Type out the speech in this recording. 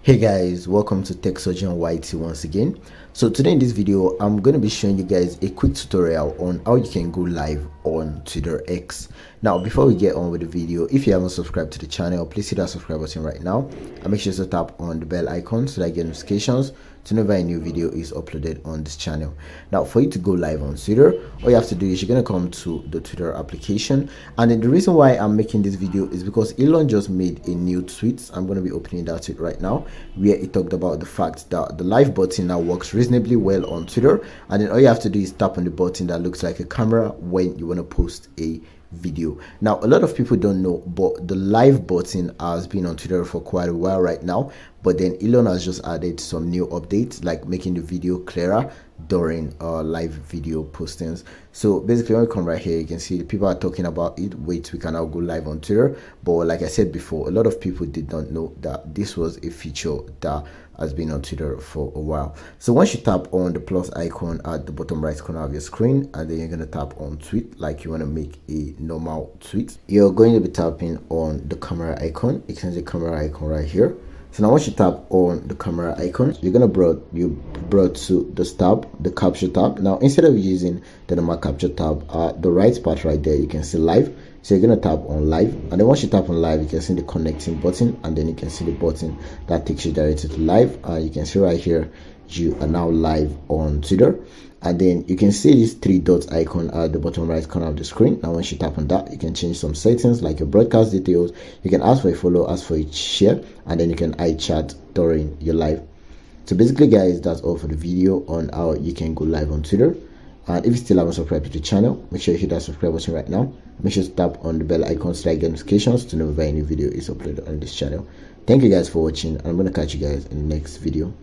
Hey guys, welcome to Tech Surgeon YT once again. So today in this video I'm going to be showing you guys a quick tutorial on how you can go live on Twitter X. Now before we get on with the video, if you haven't subscribed to the channel, please hit that subscribe button right now and make sure to tap on the bell icon so that you get notifications to know when a new video is uploaded on this channel. Now for you to go live on Twitter, all you have to do is you're going to come to the Twitter application, and then the reason why I'm making this video is because Elon just made a new tweet. I'm going to be opening that tweet right now, where he talked about the fact that the live button now works reasonably well on Twitter, and then all you have to do is tap on the button that looks like a camera when you want to post a video. Now a lot of people don't know, but the live button has been on Twitter for quite a while right now, but then Elon has just added some new updates, like making the video clearer during live video postings. So basically when we come right here, you can see people are talking about it. Wait, we can now go live on Twitter, but like I said before, a lot of people did not know that this was a feature that has been on Twitter for a while. So once you tap on the plus icon at the bottom right corner of your screen, and then you're going to tap on tweet like you want to make a normal tweet, you're going to be tapping on the camera icon. You can see the camera icon right here. So now once you tap on the camera icon, you're gonna brought to this tab, the capture tab. Now instead of using the normal capture tab, the right part right there, you can see live. So you're gonna tap on live, and then once you tap on live, you can see the connecting button, and then you can see the button that takes you directly to live. You can see right here you are now live on Twitter, and then you can see this three dots icon at the bottom right corner of the screen. Now once you tap on that, you can change some settings like your broadcast details. You can ask for a follow, ask for a share, and then you can chat during your live. So basically guys, that's all for the video on how you can go live on Twitter. And if you still haven't subscribed to the channel, make sure you hit that subscribe button right now. Make sure to tap on the bell icon so that you get notifications to know when a new video is uploaded on this channel. Thank you guys for watching, and I'm going to catch you guys in the next video.